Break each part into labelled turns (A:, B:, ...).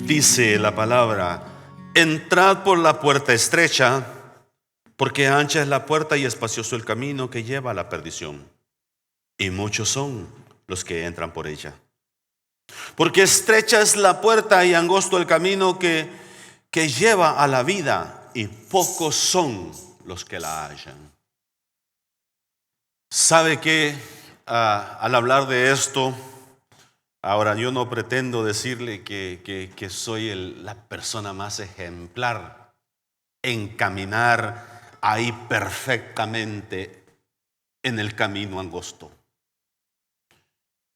A: Dice la palabra: entrad por la puerta estrecha, porque ancha es la puerta y espacioso el camino que lleva a la perdición, y muchos son los que entran por ella. Porque estrecha es la puerta y angosto el camino que lleva a la vida, y pocos son los que la hallan. ¿Sabe qué? Al hablar de esto, ahora yo no pretendo decirle que soy la persona más ejemplar en caminar ahí perfectamente en el camino angosto.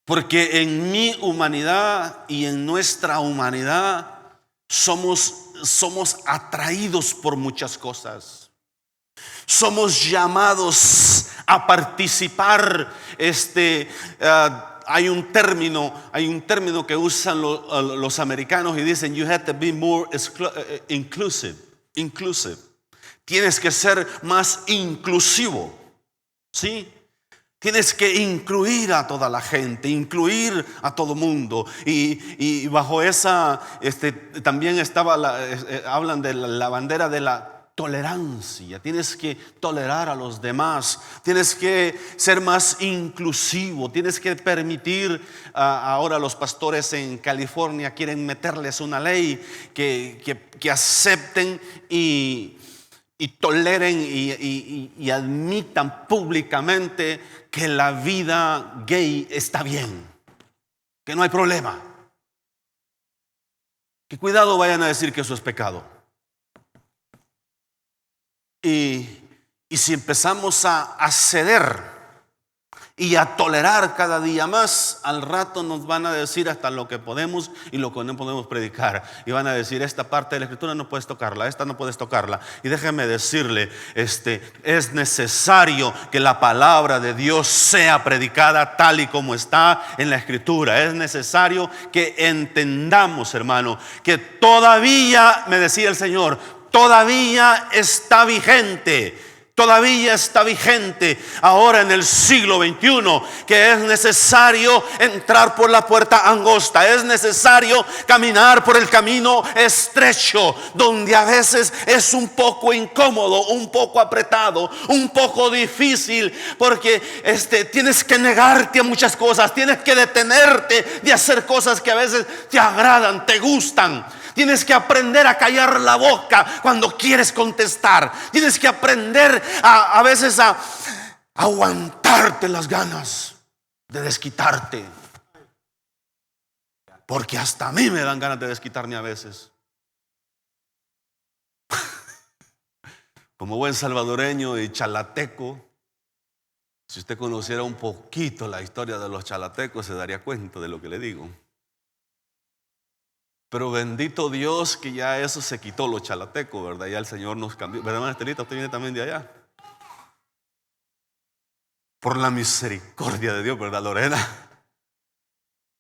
A: Porque en mi humanidad y en nuestra humanidad somos atraídos por muchas cosas. Somos llamados a participar. Hay un término que usan los americanos y dicen: you have to be more inclusive. Tienes que ser más inclusivo, ¿sí? Tienes que incluir a toda la gente, incluir a todo mundo. Y bajo esa también estaba hablan de la bandera de la tolerancia. Tienes que tolerar a los demás. Tienes que ser más inclusivo. Tienes que permitir. Ahora los pastores en California quieren meterles una ley que acepten y toleren y admitan públicamente que la vida gay está bien, que no hay problema. Que cuidado vayan a decir que eso es pecado. Y si empezamos a ceder y a tolerar cada día más, al rato nos van a decir hasta lo que podemos y lo que no podemos predicar. Y van a decir: esta parte de la escritura no puedes tocarla, esta no puedes tocarla. Y déjeme decirle, es necesario que la palabra de Dios sea predicada tal y como está en la escritura. Es necesario que entendamos, hermano, que todavía, me decía el Señor, todavía está vigente. Todavía está vigente ahora en el siglo XXI, que es necesario entrar por la puerta angosta. Es necesario caminar por el camino estrecho, donde a veces es un poco incómodo, un poco apretado, un poco difícil, porque tienes que negarte a muchas cosas. Tienes que detenerte de hacer cosas que a veces te agradan, te gustan. Tienes que aprender a callar la boca cuando quieres contestar. Tienes que aprender a veces a aguantarte las ganas de desquitarte. Porque hasta a mí me dan ganas de desquitarme a veces. Como buen salvadoreño y chalateco, si usted conociera un poquito la historia de los chalatecos, se daría cuenta de lo que le digo. Pero bendito Dios que ya eso se quitó, los chalatecos, ¿verdad? Ya el Señor nos cambió. ¿Verdad, hermana Estelita? Usted viene también de allá. Por la misericordia de Dios, ¿verdad, Lorena?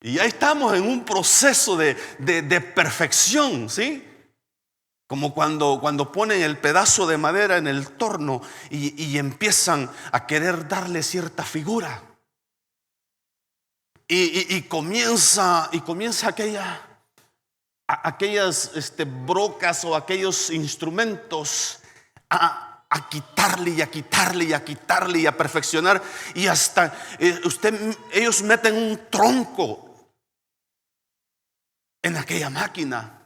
A: Y ya estamos en un proceso de perfección, ¿sí? Como cuando ponen el pedazo de madera en el torno y empiezan a querer darle cierta figura. Y comienza aquellas brocas o aquellos instrumentos a quitarle y a quitarle y a quitarle y a perfeccionar, y hasta ellos meten un tronco en aquella máquina.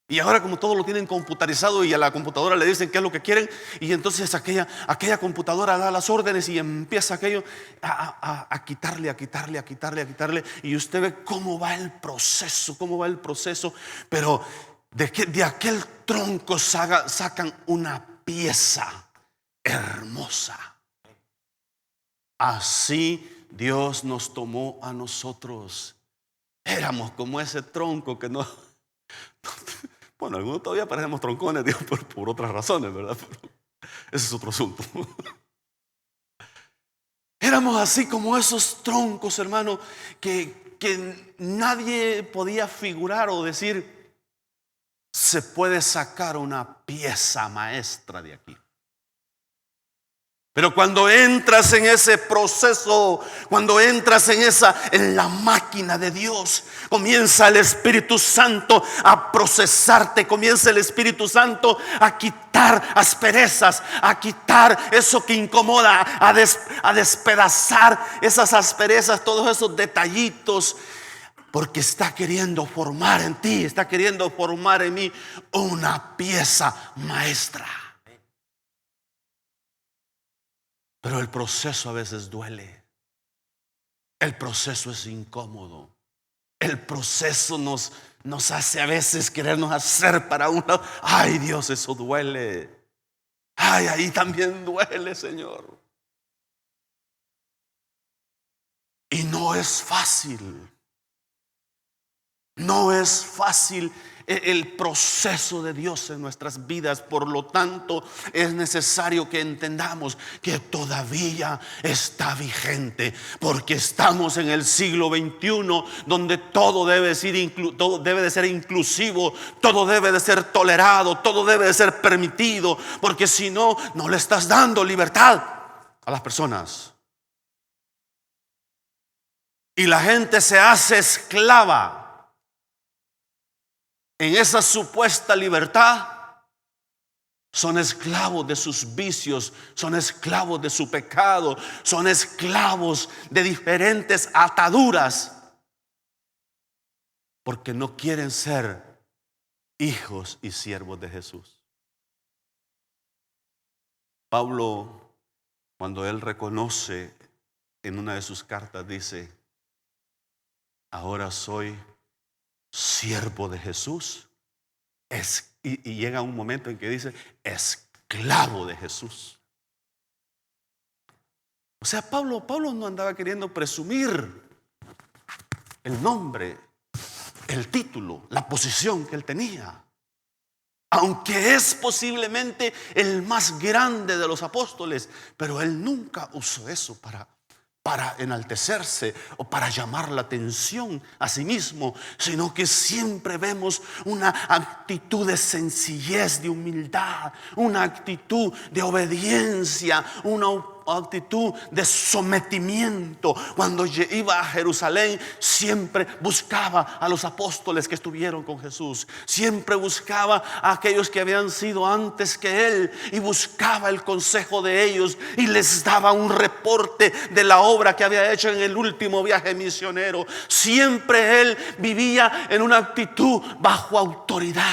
A: Y ahora, como todo lo tienen computarizado, y a la computadora le dicen qué es lo que quieren, y entonces aquella computadora da las órdenes y empieza aquello a quitarle, a quitarle, a quitarle, a quitarle. Y usted ve cómo va el proceso, pero de aquel tronco sacan una pieza hermosa. Así Dios nos tomó a nosotros. Éramos como ese tronco que no... Bueno, algunos todavía parecemos troncones, Dios, por otras razones, ¿verdad? Pero ese es otro asunto. Éramos así como esos troncos, hermano, que nadie podía figurar o decir: se puede sacar una pieza maestra de aquí. Pero cuando entras en ese proceso, cuando entras en la máquina de Dios, comienza el Espíritu Santo a procesarte, comienza el Espíritu Santo a quitar asperezas, a quitar eso que incomoda, a despedazar esas asperezas, todos esos detallitos, porque está queriendo formar en ti, está queriendo formar en mí una pieza maestra. Pero el proceso a veces duele. El proceso es incómodo. El proceso nos hace a veces querernos hacer para un lado. Ay, Dios, eso duele. Ay, ahí también duele, Señor. Y no es fácil. No es fácil el proceso de Dios en nuestras vidas. Por lo tanto, es necesario que entendamos que todavía está vigente, porque estamos en el siglo XXI, donde todo debe de ser inclusivo, todo debe de ser tolerado, todo debe de ser permitido, porque si no, no le estás dando libertad a las personas. Y la gente se hace esclava en esa supuesta libertad. Son esclavos de sus vicios, son esclavos de su pecado, son esclavos de diferentes ataduras, porque no quieren ser hijos y siervos de Jesús. Pablo, cuando él reconoce en una de sus cartas, dice: ahora soy siervo de Jesús. Y llega un momento en que dice: esclavo de Jesús. O sea, Pablo no andaba queriendo presumir el nombre, el título, la posición que él tenía. Aunque es posiblemente el más grande de los apóstoles, pero él nunca usó eso para enaltecerse o para llamar la atención a sí mismo, sino que siempre vemos una actitud de sencillez, de humildad, una actitud de obediencia, una actitud de sometimiento. Cuando iba a Jerusalén, siempre buscaba a los apóstoles que estuvieron con Jesús, siempre buscaba a aquellos que habían sido antes que él, y buscaba el consejo de ellos y les daba un reporte de la obra que había hecho en el último viaje misionero. Siempre él vivía en una actitud bajo autoridad,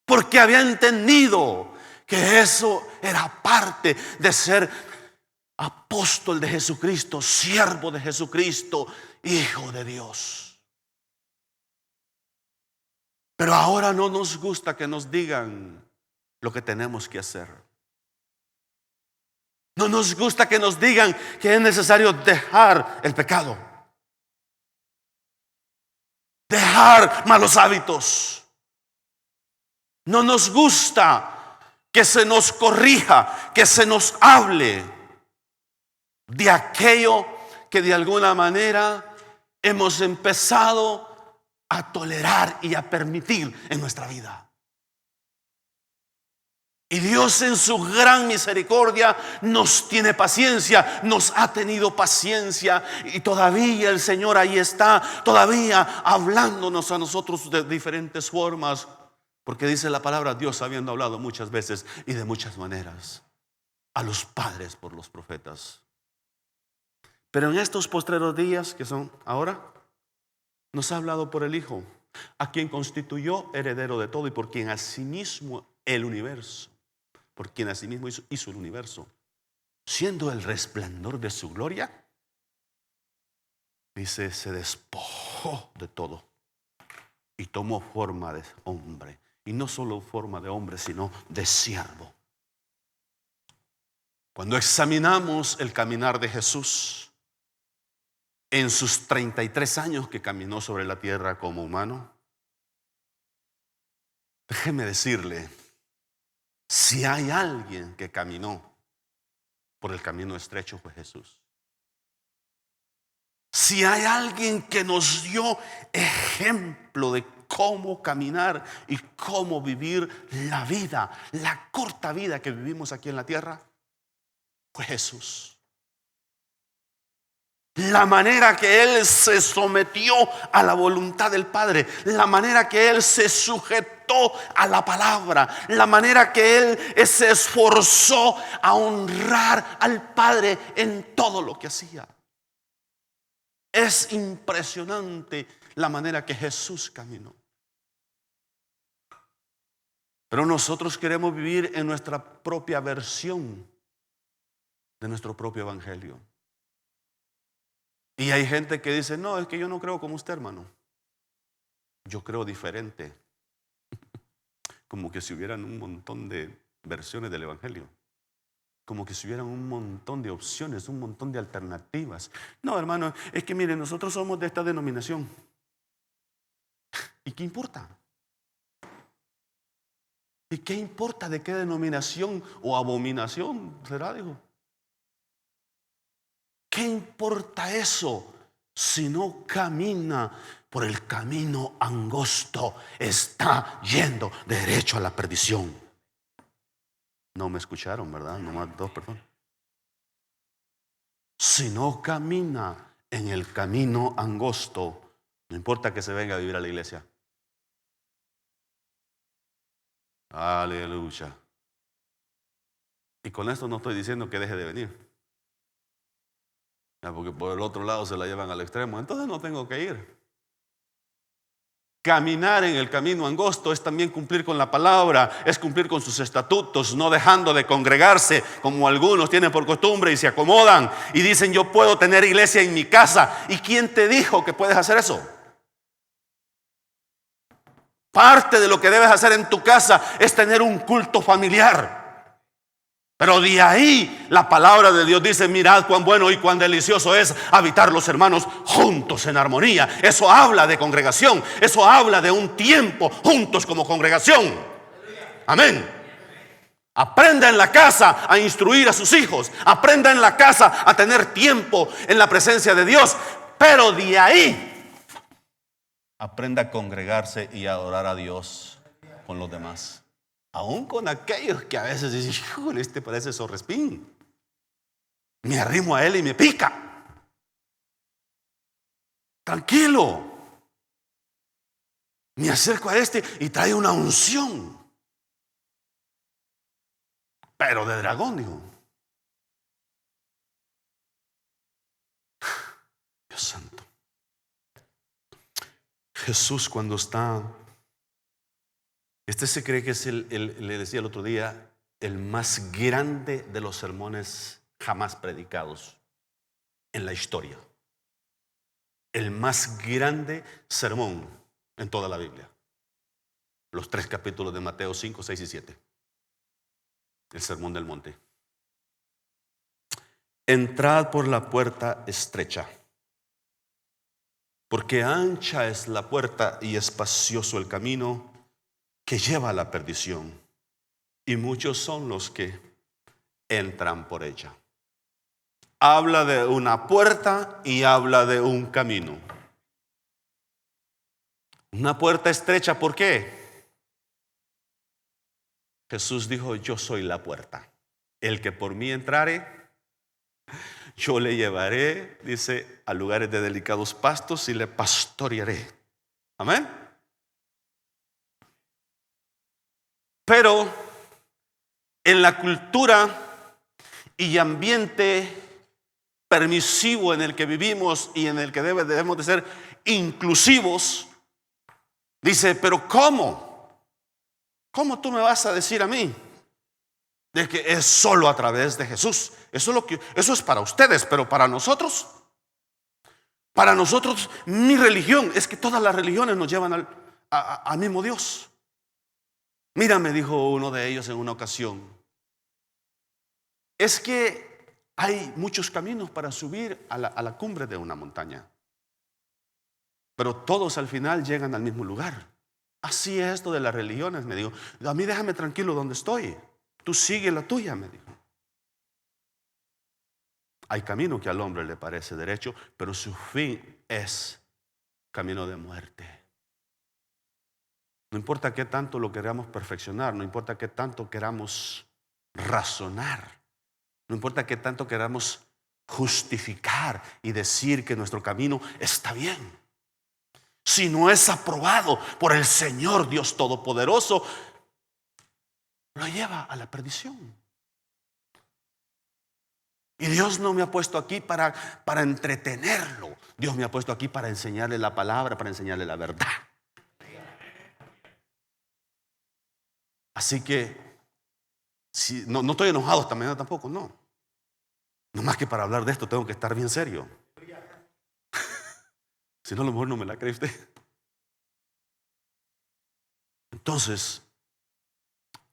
A: porque había entendido que eso era parte de ser apóstol de Jesucristo, siervo de Jesucristo, hijo de Dios. Pero ahora no nos gusta que nos digan lo que tenemos que hacer. No nos gusta que nos digan que es necesario dejar el pecado, dejar malos hábitos. No nos gusta que se nos corrija, que se nos hable de aquello que de alguna manera hemos empezado a tolerar y a permitir en nuestra vida. Y Dios, en su gran misericordia, nos tiene paciencia, nos ha tenido paciencia, y todavía el Señor ahí está, todavía hablándonos a nosotros de diferentes formas. Porque dice la palabra: Dios habiendo hablado muchas veces y de muchas maneras a los padres por los profetas. Pero en estos postreros días, que son ahora, nos ha hablado por el Hijo, a quien constituyó heredero de todo y por quien asimismo el universo, por quien asimismo hizo el universo, siendo el resplandor de su gloria. Dice: se despojó de todo y tomó forma de hombre. Y no solo forma de hombre, sino de siervo. Cuando examinamos el caminar de Jesús en sus 33 años que caminó sobre la tierra como humano, déjeme decirle, si hay alguien que caminó por el camino estrecho, fue Jesús. Si hay alguien que nos dio ejemplo de cómo caminar y cómo vivir la vida, la corta vida que vivimos aquí en la tierra, fue Jesús. La manera que Él se sometió a la voluntad del Padre, la manera que Él se sujetó a la palabra, la manera que Él se esforzó a honrar al Padre en todo lo que hacía. Es impresionante la manera que Jesús caminó. Pero nosotros queremos vivir en nuestra propia versión de nuestro propio evangelio. Y hay gente que dice: no, es que yo no creo como usted, hermano. Yo creo diferente. Como que si hubieran un montón de versiones del evangelio. Como que si hubieran un montón de opciones, un montón de alternativas. No, hermano, es que miren, nosotros somos de esta denominación. ¿Y qué importa? ¿Y qué importa de qué denominación o abominación será, dijo? ¿Qué importa eso si no camina por el camino angosto? Está yendo derecho a la perdición. No me escucharon, ¿verdad? Nomás dos personas. Si no camina en el camino angosto, no importa que se venga a vivir a la iglesia. Aleluya. Y con esto no estoy diciendo que deje de venir, porque por el otro lado se la llevan al extremo. Entonces no tengo que ir. Caminar en el camino angosto es también cumplir con la palabra, es cumplir con sus estatutos, no dejando de congregarse como algunos tienen por costumbre y se acomodan y dicen: yo puedo tener iglesia en mi casa. ¿Y quién te dijo que puedes hacer eso? Parte de lo que debes hacer en tu casa es tener un culto familiar. Pero de ahí la palabra de Dios dice: mirad cuán bueno y cuán delicioso es habitar los hermanos juntos en armonía. Eso habla de congregación. Eso habla de un tiempo juntos como congregación. Amén. Aprenda en la casa a instruir a sus hijos. Aprenda en la casa a tener tiempo en la presencia de Dios. Pero de ahí aprenda a congregarse y a adorar a Dios con los demás. Aún con aquellos que a veces dicen: híjole, este parece zorrespín. Me arrimo a él y me pica. Tranquilo. Me acerco a este y trae una unción. Pero de dragón, dijo. Dios santo. Jesús cuando está... Este se cree que es le decía el otro día, el más grande de los sermones jamás predicados en la historia. El más grande sermón en toda la Biblia. Los 3 capítulos de Mateo 5, 6 y 7. El sermón del monte. Entrad por la puerta estrecha, porque ancha es la puerta y espacioso el camino que lleva a la perdición, y muchos son los que entran por ella. Habla de una puerta y habla de un camino. Una puerta estrecha, ¿por qué? Jesús dijo: yo soy la puerta. El que por mí entrare, yo le llevaré, dice, a lugares de delicados pastos y le pastorearé. Amén. Pero en la cultura y ambiente permisivo en el que vivimos y en el que debemos de ser inclusivos, dice: pero ¿cómo? ¿Cómo tú me vas a decir a mí de que es solo a través de Jesús? Eso es para ustedes, pero para nosotros mi religión, es que todas las religiones nos llevan al mismo Dios. Mira, me dijo uno de ellos en una ocasión, es que hay muchos caminos para subir a la cumbre de una montaña, pero todos al final llegan al mismo lugar. Así es esto de las religiones, me dijo. A mí déjame tranquilo donde estoy. Tú sigue la tuya, me dijo. Hay camino que al hombre le parece derecho, pero su fin es camino de muerte. No importa qué tanto lo queramos perfeccionar, no importa qué tanto queramos razonar, no importa qué tanto queramos justificar y decir que nuestro camino está bien. Si no es aprobado por el Señor Dios Todopoderoso, lo lleva a la perdición. Y Dios no me ha puesto aquí para entretenerlo. Dios me ha puesto aquí para enseñarle la palabra, para enseñarle la verdad. Así que no estoy enojado esta mañana tampoco, no. No más que para hablar de esto tengo que estar bien serio. Si no, a lo mejor no me la cree usted. Entonces,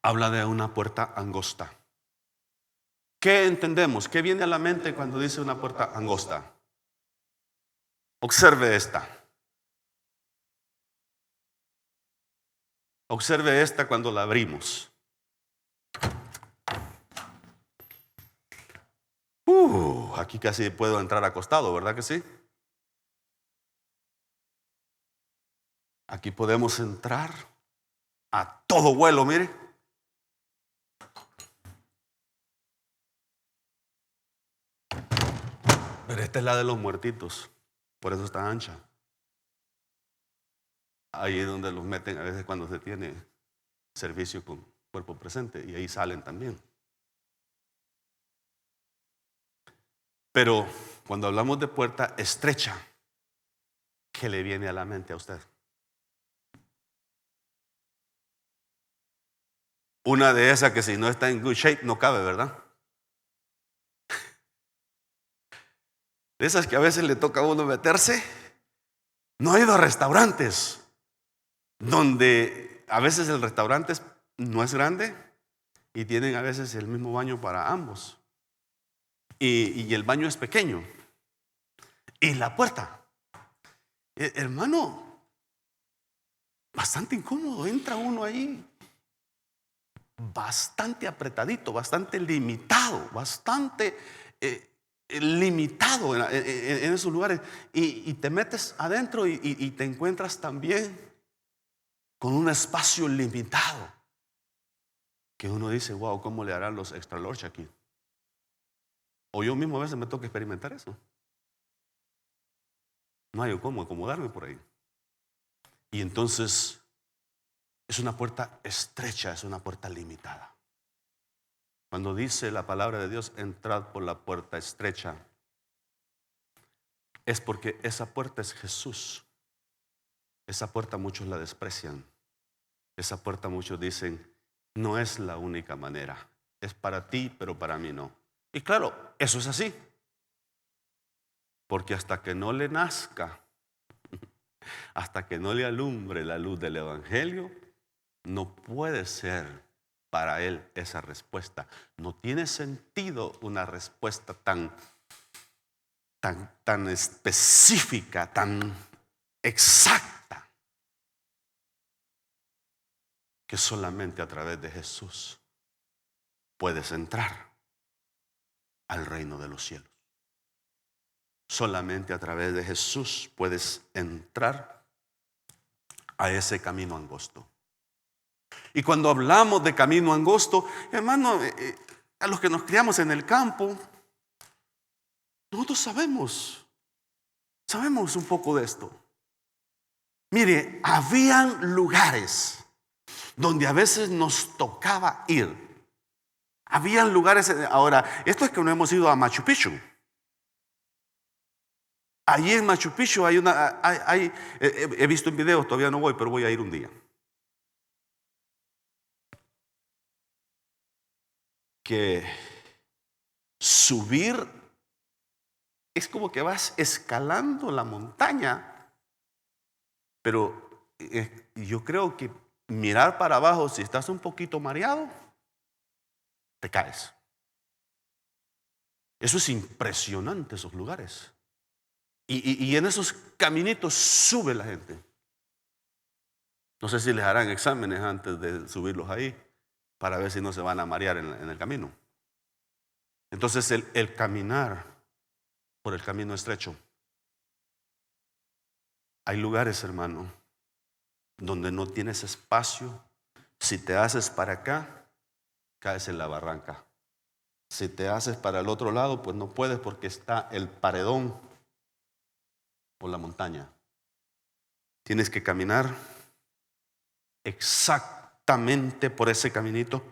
A: habla de una puerta angosta. ¿Qué entendemos? ¿Qué viene a la mente cuando dice una puerta angosta? Observe esta. Observe esta cuando la abrimos. Aquí casi puedo entrar acostado, ¿verdad que sí? Aquí podemos entrar a todo vuelo, mire. Pero esta es la de los muertitos, por eso está ancha. Ahí es donde los meten a veces cuando se tiene servicio con cuerpo presente, y ahí salen también. Pero cuando hablamos de puerta estrecha, ¿qué le viene a la mente a usted? Una de esas que si no está en good shape no cabe, ¿verdad? De esas que a veces le toca a uno meterse. No ha ido a restaurantes donde a veces el restaurante no es grande y tienen a veces el mismo baño para ambos. Y el baño es pequeño. Y la puerta, hermano, bastante incómodo. Entra uno ahí bastante apretadito, bastante limitado, bastante limitado en esos lugares. Y te metes adentro y te encuentras también con un espacio limitado. Que uno dice, wow, ¿cómo le harán los extra large aquí? O yo mismo a veces me toca experimentar eso. No hay cómo acomodarme por ahí. Y entonces es una puerta estrecha, es una puerta limitada. Cuando dice la palabra de Dios, entrad por la puerta estrecha, es porque esa puerta es Jesús. Esa puerta muchos la desprecian. Esa puerta muchos dicen, no es la única manera. Es para ti, pero para mí no. Y claro, eso es así. Porque hasta que no le nazca, hasta que no le alumbre la luz del Evangelio, no puede ser para él esa respuesta. No tiene sentido una respuesta tan específica, tan exacta, que solamente a través de Jesús puedes entrar al reino de los cielos. Solamente a través de Jesús puedes entrar a ese camino angosto. Y cuando hablamos de camino angosto, hermano, a los que nos criamos en el campo, nosotros sabemos un poco de esto. Mire, habían lugares donde a veces nos tocaba ir. Habían lugares, ahora, esto es que no hemos ido a Machu Picchu. Allí en Machu Picchu he visto en videos, todavía no voy, pero voy a ir un día. Que subir es como que vas escalando la montaña, pero yo creo que mirar para abajo, si estás un poquito mareado, te caes. Eso es impresionante, esos lugares. Y en esos caminitos sube la gente. No sé si les harán exámenes antes de subirlos ahí para ver si no se van a marear en el camino. Entonces el caminar por el camino estrecho. Hay lugares, hermano, donde no tienes espacio. Si te haces para acá, caes en la barranca. Si te haces para el otro lado, pues no puedes porque está el paredón o la montaña. Tienes que caminar exactamente por ese caminito.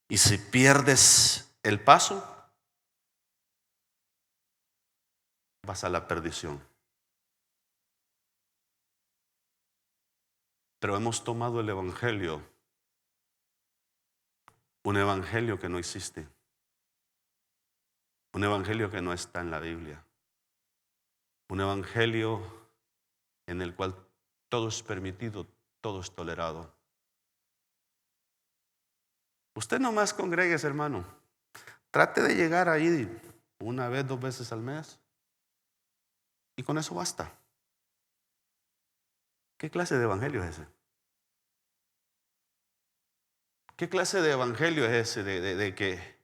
A: Y si pierdes el paso, vas a la perdición. Pero hemos tomado el evangelio, un evangelio que no existe, un evangelio que no está en la Biblia, un evangelio en el cual todo es permitido, todo es tolerado. Usted nomás congréguese, hermano. Trate de llegar ahí una vez, 2 veces al mes, y con eso basta. ¿Qué clase de evangelio es ese? ¿Qué clase de evangelio es ese de que,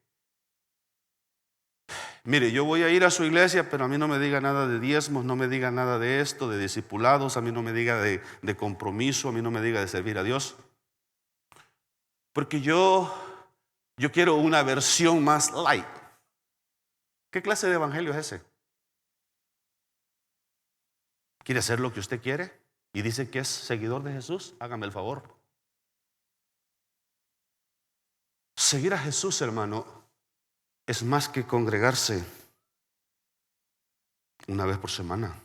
A: mire, yo voy a ir a su iglesia, pero a mí no me diga nada de diezmos, no me diga nada de esto, de discipulados, a mí no me diga de compromiso, a mí no me diga de servir a Dios? Porque yo quiero una versión más light. ¿Qué clase de evangelio es ese? ¿Quiere hacer lo que usted quiere? Y dice que es seguidor de Jesús. Hágame el favor. Seguir a Jesús, hermano, es más que congregarse una vez por semana.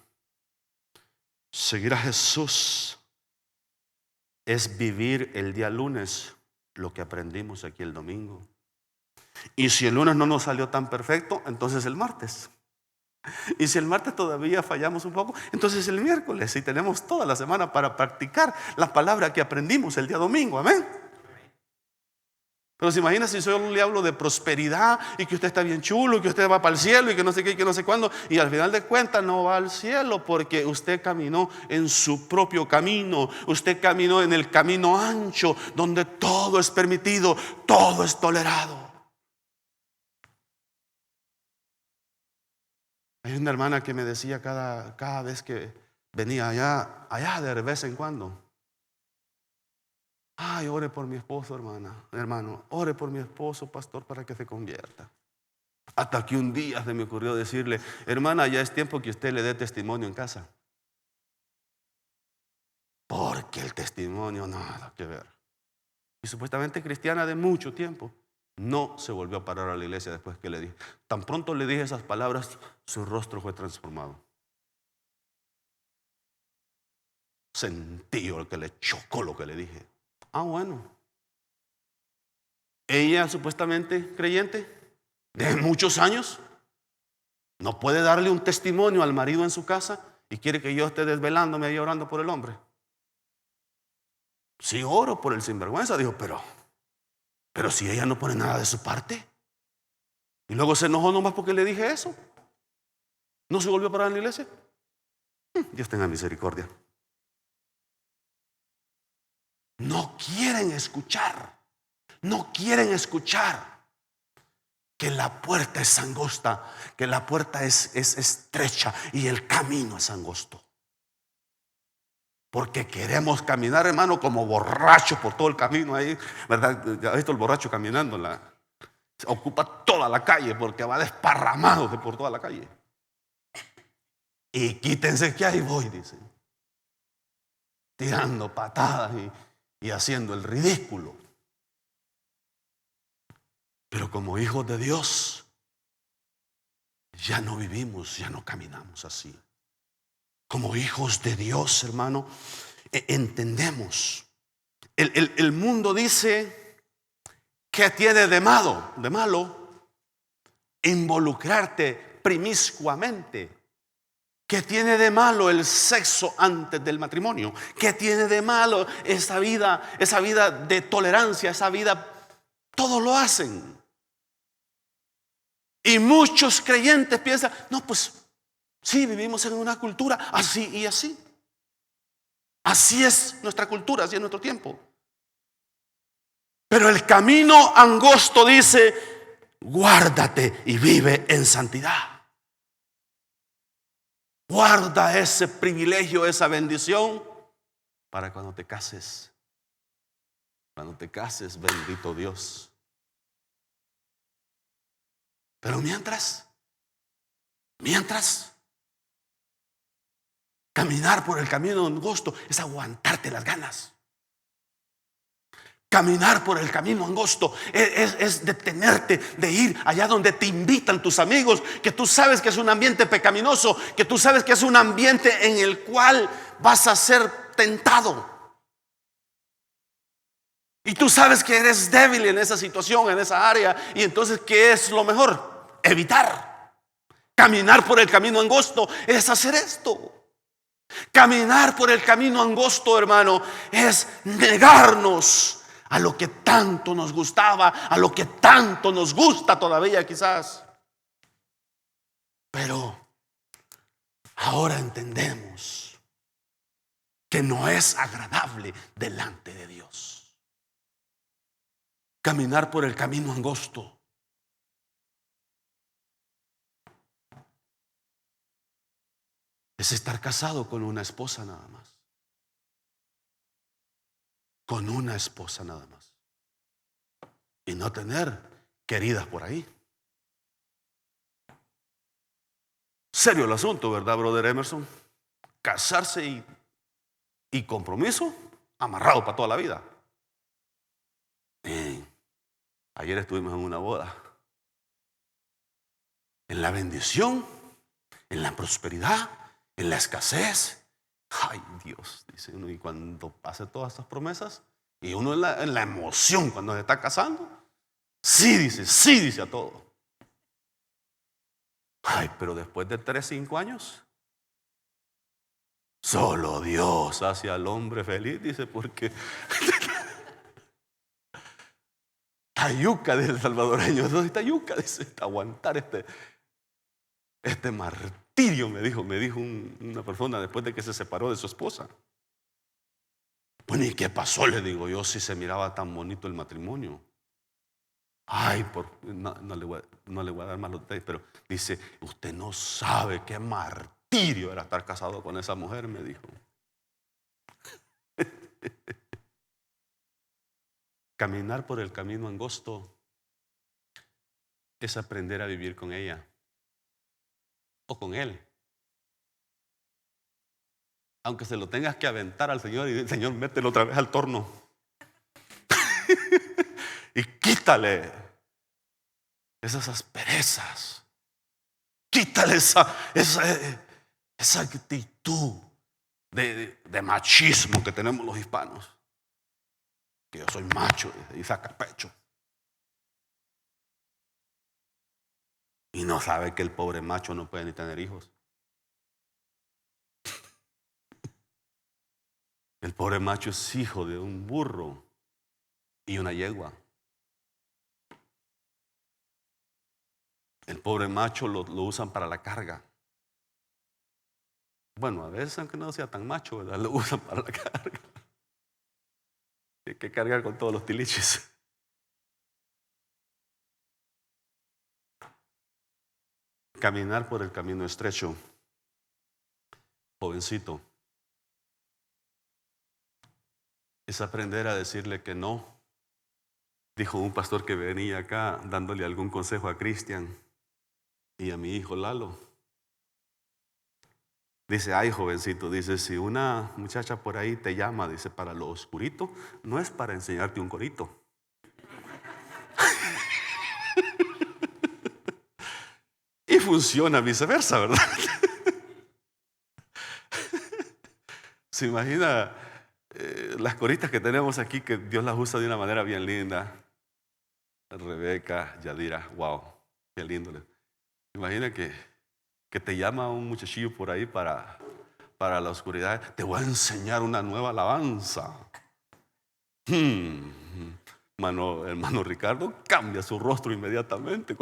A: Seguir a Jesús es vivir el día lunes lo que aprendimos aquí el domingo. Y si el lunes no nos salió tan perfecto, entonces el martes. Y si el martes todavía fallamos un poco, entonces el miércoles. Y tenemos toda la semana para practicar la palabra que aprendimos el día domingo. Amén. Pero se imagina si yo le hablo de prosperidad y que usted está bien chulo y que usted va para el cielo y que no sé qué y que no sé cuándo, y al final de cuentas no va al cielo porque usted caminó en su propio camino. Usted caminó en el camino ancho donde todo es permitido, todo es tolerado. Hay una hermana que me decía cada vez que venía allá de vez en cuando: ay, ore por mi esposo, hermano, ore por mi esposo, pastor, para que se convierta. Hasta que un día se me ocurrió decirle: hermana, ya es tiempo que usted le dé testimonio en casa, porque el testimonio nada que ver. Y supuestamente cristiana de mucho tiempo, no se volvió a parar a la iglesia después que le dije. Tan pronto le dije esas palabras, su rostro fue transformado. Sentí que le chocó lo que le dije. Ah, bueno. Ella supuestamente creyente de muchos años, no puede darle un testimonio al marido en su casa y quiere que yo esté desvelándome ahí orando por el hombre. Sí, oro por el sinvergüenza, dijo, pero si ella no pone nada de su parte. Y luego se enojó nomás porque le dije eso. ¿No se volvió a parar en la iglesia? Dios tenga misericordia. No quieren escuchar. No quieren escuchar que la puerta es angosta, que la puerta es estrecha y el camino es angosto. Porque queremos caminar, hermano, como borrachos por todo el camino ahí, ¿verdad? ¿Ya ha visto el borracho caminando? Ocupa toda la calle porque va desparramado por toda la calle. Y quítense que ahí voy, dicen, tirando patadas y haciendo el ridículo. Pero como hijos de Dios, ya no vivimos, ya no caminamos así. Como hijos de Dios, hermano, entendemos. El mundo dice que tiene de malo involucrarte promiscuamente. ¿Qué tiene de malo el sexo antes del matrimonio? ¿Qué tiene de malo esa vida de tolerancia, esa vida? Todos lo hacen. Y muchos creyentes piensan, no, pues sí, vivimos en una cultura así y así. Así es nuestra cultura, así es nuestro tiempo. Pero el camino angosto dice: guárdate y vive en santidad. Guarda ese privilegio, esa bendición, para cuando te cases. Cuando te cases, bendito Dios. Pero mientras, caminar por el camino angosto es aguantarte las ganas. Caminar por el camino angosto es detenerte de ir allá donde te invitan tus amigos, que tú sabes que es un ambiente pecaminoso, que tú sabes que es un ambiente en el cual vas a ser tentado. Y tú sabes que eres débil en esa situación, en esa área. Y entonces, ¿qué es lo mejor? Evitar. Caminar por el camino angosto es hacer esto. Caminar por el camino angosto, hermano, es negarnos a lo que tanto nos gustaba, a lo que tanto nos gusta todavía quizás. Pero ahora entendemos que no es agradable delante de Dios. Caminar por el camino angosto es estar casado con una esposa nada más. Con una esposa nada más. Y no tener queridas por ahí. Serio el asunto, ¿verdad, brother Emerson? Casarse y compromiso amarrado para toda la vida. Ayer estuvimos en una boda. En la bendición, en la prosperidad, en la escasez. Ay, Dios, dice uno. Y cuando pase todas estas promesas, y uno en la emoción cuando se está casando, sí dice a todo. Ay, pero después de 3, 5 años, solo Dios hace al hombre feliz, dice, porque tayuca, dice el salvadoreño. Entonces tayuca, dice, aguantar este martirio, me dijo una persona después de que se separó de su esposa. Bueno, ¿y qué pasó? Le digo yo, si se miraba tan bonito el matrimonio. Ay, no le voy a dar más los detalles, pero dice, usted no sabe qué martirio era estar casado con esa mujer, me dijo. Caminar por el camino angosto es aprender a vivir con ella o con él. Aunque se lo tengas que aventar al Señor y Señor, mételo otra vez al torno. Y quítale esas asperezas. Quítale esa actitud de machismo que tenemos los hispanos. Que yo soy macho y saca pecho. Y no sabe que el pobre macho no puede ni tener hijos. El pobre macho es hijo de un burro y una yegua. El pobre macho lo usan para la carga. Bueno, a veces aunque no sea tan macho, ¿verdad? Lo usan para la carga. Hay que cargar con todos los tiliches. Caminar por el camino estrecho, jovencito, es aprender a decirle que no. Dijo un pastor que venía acá dándole algún consejo a Cristian y a mi hijo Lalo. Dice, ay, jovencito, dice, si una muchacha por ahí te llama, dice, para lo oscurito, no es para enseñarte un corito. Y funciona viceversa, ¿verdad? Se imagina las coritas que tenemos aquí, que Dios las usa de una manera bien linda. Rebeca, Yadira, wow, qué lindo. Imagina que te llama un muchachillo por ahí para la oscuridad. Te voy a enseñar una nueva alabanza. Hermano Ricardo cambia su rostro inmediatamente.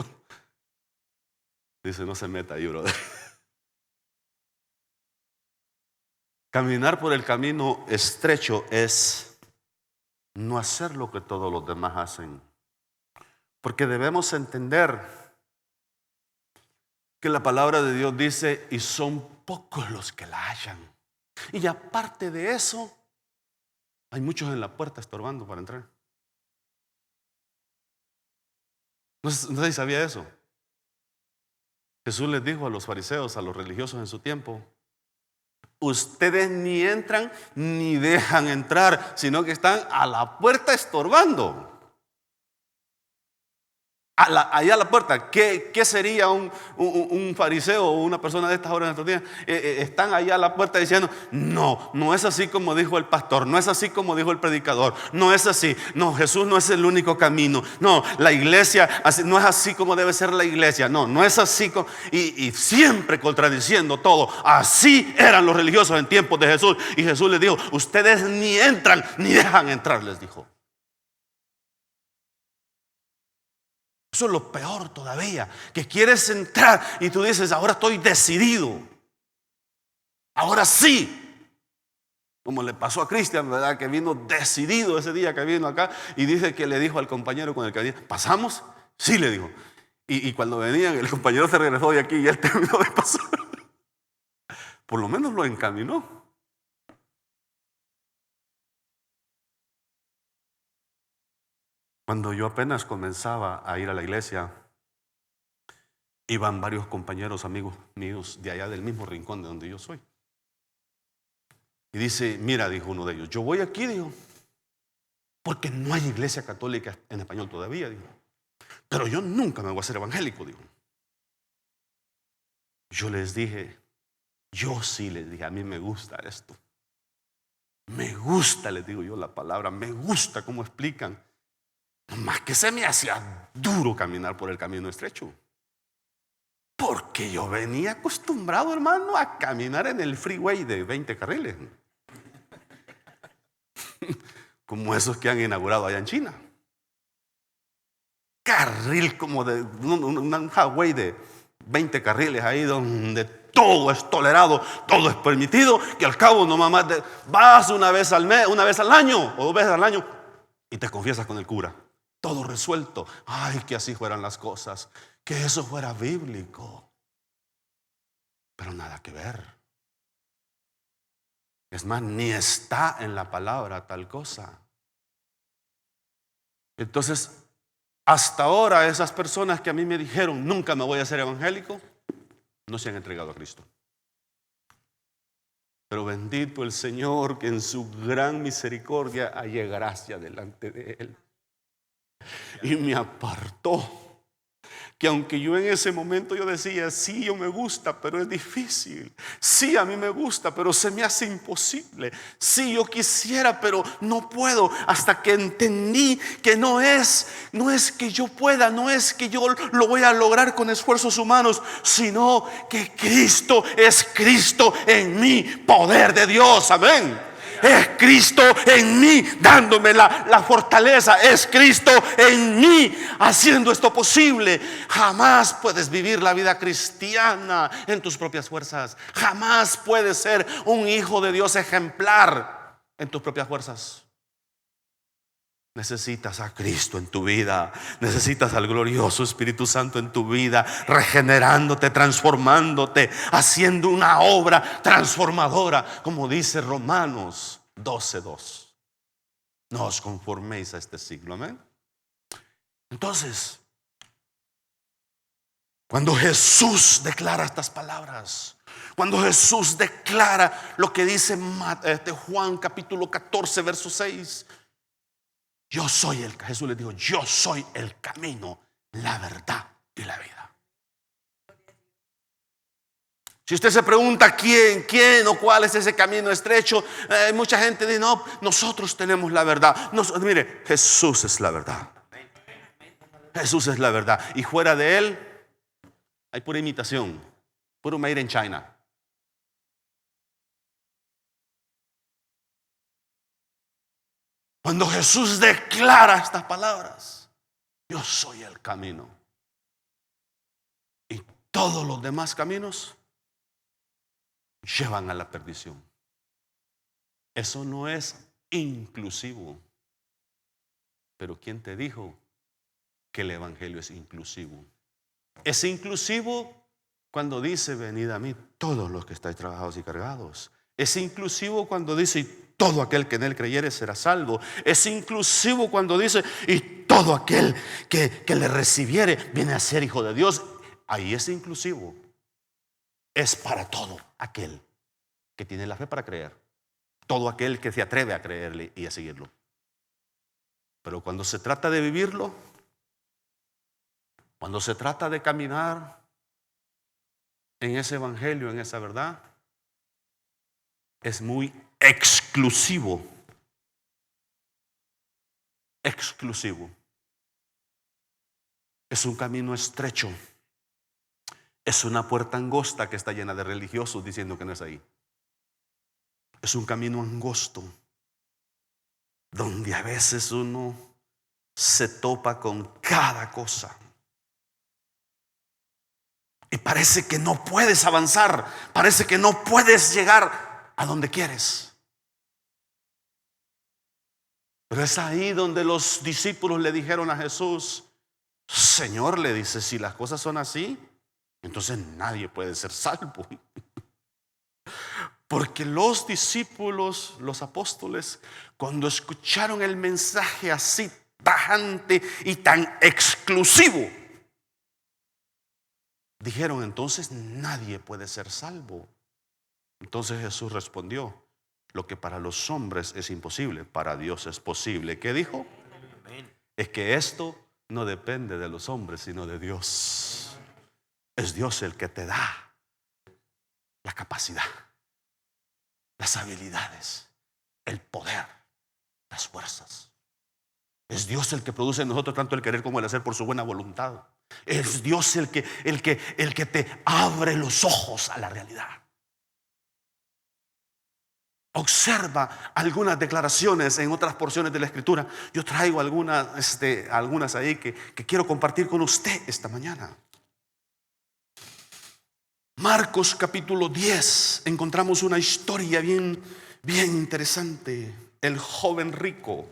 A: Dice, no se meta ahí, brother. Caminar por el camino estrecho es no hacer lo que todos los demás hacen. Porque debemos entender que la palabra de Dios dice, y son pocos los que la hallan. Y aparte de eso, Hay muchos en la puerta estorbando para entrar. No sé si sabía eso. Jesús les dijo a los fariseos, a los religiosos en su tiempo: ustedes ni entran ni dejan entrar, sino que están a la puerta estorbando. Allá a la puerta. ¿Qué sería un fariseo o una persona de estas horas en nuestros días? Están allá a la puerta diciendo: no es así como dijo el pastor, no es así como dijo el predicador, no es así, no, Jesús no es el único camino, no, la iglesia no es así como debe ser la iglesia, no es así y siempre contradiciendo todo. Así eran los religiosos en tiempos de Jesús. Y Jesús les dijo: ustedes ni entran ni dejan entrar, les dijo. Eso es lo peor todavía, que quieres entrar y tú dices: ahora estoy decidido, ahora sí. Como le pasó a Cristian, ¿verdad? Que vino decidido ese día que vino acá y dice que le dijo al compañero con el que venía: ¿pasamos? Sí, le dijo. Y cuando venían, el compañero se regresó de aquí y él terminó de pasar. Por lo menos lo encaminó. Cuando yo apenas comenzaba a ir a la iglesia, iban varios compañeros, amigos míos de allá del mismo rincón de donde yo soy. Y dice: mira, dijo uno de ellos, yo voy aquí, dijo, porque no hay iglesia católica en español todavía, dijo. Pero yo nunca me voy a hacer evangélico, dijo. Yo les dije, yo sí les dije, a mí me gusta esto. Me gusta, les digo yo, la palabra, me gusta cómo explican. Más que se me hacía duro caminar por el camino estrecho. Porque yo venía acostumbrado, hermano, a caminar en el freeway de 20 carriles. Como esos que han inaugurado allá en China. Carril como de un highway de 20 carriles ahí donde todo es tolerado, todo es permitido, que al cabo no mamás vas una vez al mes, una vez al año o 2 veces al año y te confiesas con el cura. Todo resuelto. Ay, que así fueran las cosas, que eso fuera bíblico. Pero nada que ver. Es más, ni está en la palabra tal cosa. Entonces, hasta ahora esas personas que a mí me dijeron nunca me voy a hacer evangélico, no se han entregado a Cristo. Pero bendito el Señor, que en su gran misericordia haya gracia delante de Él. Y me apartó. Que aunque yo en ese momento yo decía: sí, yo me gusta, pero es difícil. Sí, a mí me gusta, pero se me hace imposible. Sí, yo quisiera, pero no puedo. Hasta que entendí que no es que yo pueda, no es que yo lo voy a lograr con esfuerzos humanos, sino que Cristo es Cristo en mí, poder de Dios. Amén. Es Cristo en mí dándome la fortaleza. Es Cristo en mí haciendo esto posible. Jamás puedes vivir la vida cristiana en tus propias fuerzas. Jamás puedes ser un hijo de Dios ejemplar en tus propias fuerzas. Necesitas a Cristo en tu vida. Necesitas al glorioso Espíritu Santo en tu vida, regenerándote, transformándote, haciendo una obra transformadora, como dice Romanos 12:2. No os conforméis a este siglo. Amén. Entonces, cuando Jesús declara estas palabras, cuando Jesús declara lo que dice Juan capítulo 14 verso 6, Jesús les dijo: yo soy el camino, la verdad y la vida. Si usted se pregunta quién o cuál es ese camino estrecho, mucha gente dice: no, nosotros tenemos la verdad. Mire, Jesús es la verdad. Jesús es la verdad. Y fuera de Él hay pura imitación, puro made in China. Cuando Jesús declara estas palabras: yo soy el camino, y todos los demás caminos llevan a la perdición. Eso no es inclusivo. Pero ¿quién te dijo que el evangelio es inclusivo? Es inclusivo cuando dice: venid a mí todos los que estáis trabajados y cargados. Es inclusivo cuando dice: todo aquel que en él creyere será salvo. Es inclusivo cuando dice, y todo aquel que le recibiere viene a ser hijo de Dios. Ahí es inclusivo. Es para todo aquel que tiene la fe para creer. Todo aquel que se atreve a creerle y a seguirlo. Pero cuando se trata de vivirlo, cuando se trata de caminar en ese evangelio, en esa verdad, es muy exclusivo. Exclusivo. Es un camino estrecho. Es una puerta angosta que está llena de religiosos diciendo que no es ahí. Es un camino angosto donde a veces uno se topa con cada cosa y parece que no puedes avanzar, parece que no puedes llegar a donde quieres. Pero es ahí donde los discípulos le dijeron a Jesús: Señor, le dice, si las cosas son así, entonces nadie puede ser salvo. Porque los discípulos, los apóstoles, cuando escucharon el mensaje así tajante y tan exclusivo, dijeron: entonces nadie puede ser salvo. Entonces Jesús respondió: lo que para los hombres es imposible, para Dios es posible. ¿Qué dijo? Es que esto no depende de los hombres, sino de Dios. Es Dios el que te da la capacidad, las habilidades, el poder, las fuerzas. Es Dios el que produce en nosotros tanto el querer como el hacer por su buena voluntad. Es Dios el que te abre los ojos a la realidad. Observa algunas declaraciones en otras porciones de la Escritura. Yo traigo algunas ahí que quiero compartir con usted esta mañana. Marcos capítulo 10, encontramos una historia bien interesante. El joven rico.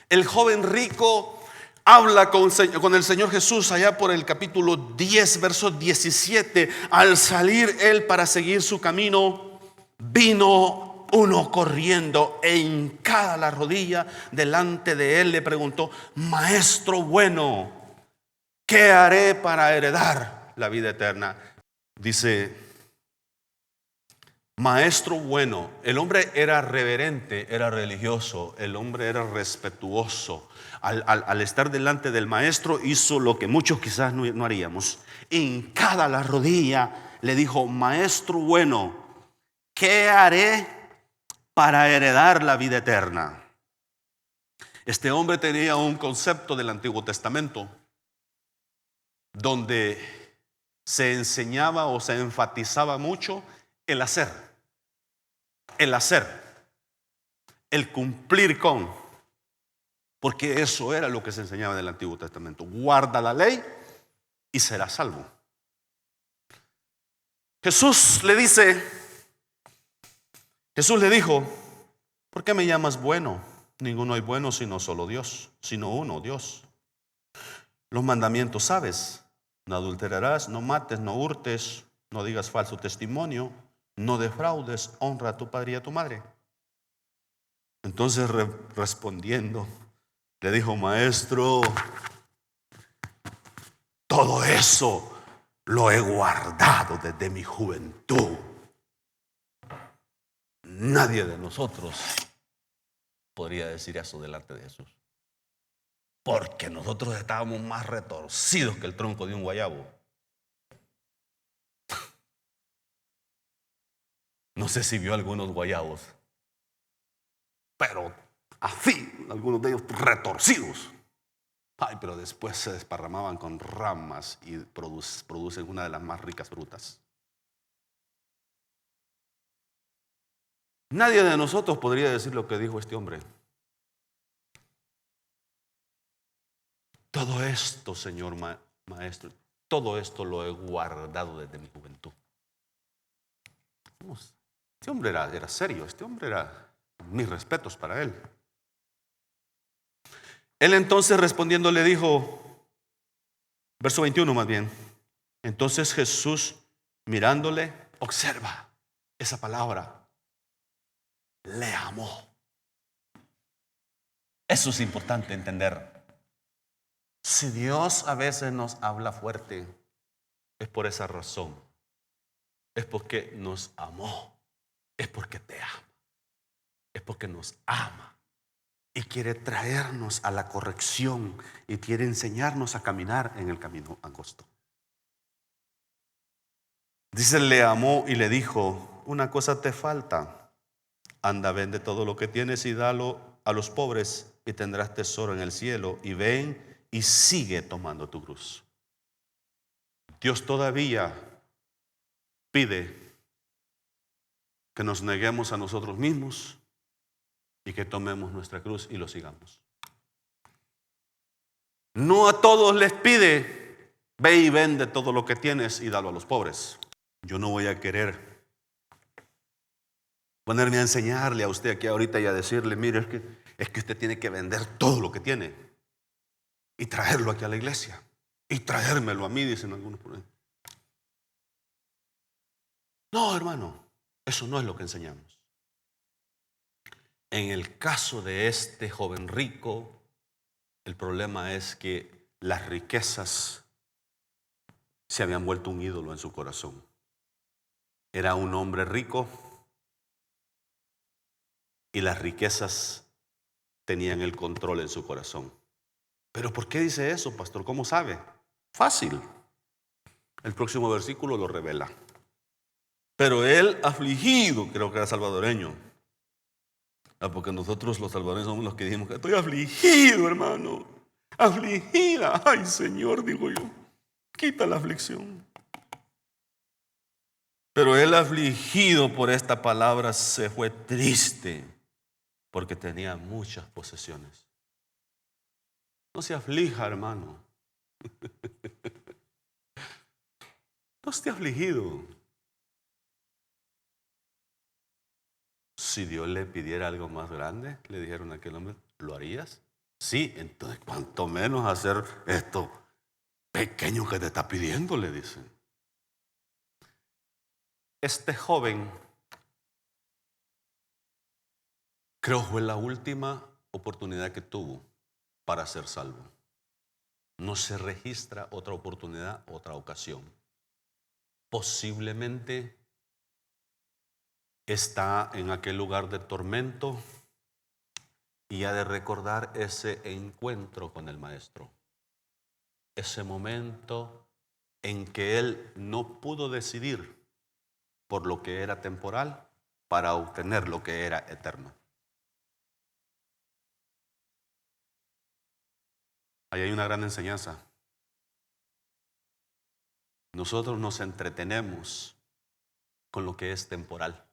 A: El joven rico habla con el Señor Jesús allá por el capítulo 10, verso 17. Al salir él para seguir su camino, vino uno corriendo e hincada la rodilla delante de él le preguntó: Maestro bueno, ¿qué haré para heredar la vida eterna? Dice: Maestro bueno. El hombre era reverente, era religioso, el hombre era respetuoso. Al estar delante del maestro hizo lo que muchos quizás no haríamos. Hincada la rodilla le dijo: Maestro bueno, ¿qué haré para heredar la vida eterna? Este hombre tenía un concepto del Antiguo Testamento donde se enseñaba o se enfatizaba mucho el hacer, el cumplir con, porque eso era lo que se enseñaba en el Antiguo Testamento. Guarda la ley y serás salvo. Jesús le dijo: ¿por qué me llamas bueno? Ninguno hay bueno sino solo Dios, sino uno, Dios. Los mandamientos sabes: no adulterarás, no mates, no hurtes, no digas falso testimonio, no defraudes, honra a tu padre y a tu madre. Entonces respondiendo le dijo: Maestro, todo eso lo he guardado desde mi juventud. Nadie de nosotros podría decir eso delante de Jesús, porque nosotros estábamos más retorcidos que el tronco de un guayabo. No sé si vio algunos guayabos, pero así, algunos de ellos retorcidos. Ay, pero después se desparramaban con ramas y producen una de las más ricas frutas. Nadie de nosotros podría decir lo que dijo este hombre. Todo esto, Señor Maestro, todo esto lo he guardado desde mi juventud. Este hombre era serio, este hombre era, mis respetos para él. Él entonces respondiendo le dijo, verso 21 más bien, entonces Jesús mirándole, observa esa palabra, le amó. Eso es importante entender. Si Dios a veces nos habla fuerte, es por esa razón. Es porque nos amó. Es porque te ama. Es porque nos ama. Y quiere traernos a la corrección. Y quiere enseñarnos a caminar en el camino angosto. Dice, le amó y le dijo, una cosa te falta. Anda, vende todo lo que tienes y dalo a los pobres y tendrás tesoro en el cielo. Y ven y sigue tomando tu cruz. Dios todavía pide que nos neguemos a nosotros mismos y que tomemos nuestra cruz y lo sigamos. No a todos les pide, ve y vende todo lo que tienes y dalo a los pobres. Yo no voy a querer ponerme a enseñarle a usted aquí ahorita y a decirle, mire, es que usted tiene que vender todo lo que tiene y traerlo aquí a la iglesia y traérmelo a mí, dicen algunos por ahí. No, hermano, eso no es lo que enseñamos. En el caso de este joven rico, el problema es que las riquezas se habían vuelto un ídolo en su corazón. Era un hombre rico y las riquezas tenían el control en su corazón. ¿Pero por qué dice eso, pastor? ¿Cómo sabe? Fácil. El próximo versículo lo revela. Pero él afligido, creo que era salvadoreño. Porque nosotros los salvadoreños somos los que dijimos que estoy afligido, hermano. Afligida. Ay, Señor, digo yo, quita la aflicción. Pero él afligido por esta palabra se fue triste porque tenía muchas posesiones. No se aflija, hermano. No esté afligido. Si Dios le pidiera algo más grande, le dijeron a aquel hombre, ¿lo harías? Sí, entonces cuanto menos hacer esto pequeño que te está pidiendo, le dicen. Este joven, creo fue la última oportunidad que tuvo para ser salvo. No se registra otra oportunidad, otra ocasión. Posiblemente está en aquel lugar de tormento y ha de recordar ese encuentro con el maestro. Ese momento en que él no pudo decidir por lo que era temporal para obtener lo que era eterno. Ahí hay una gran enseñanza. Nosotros nos entretenemos con lo que es temporal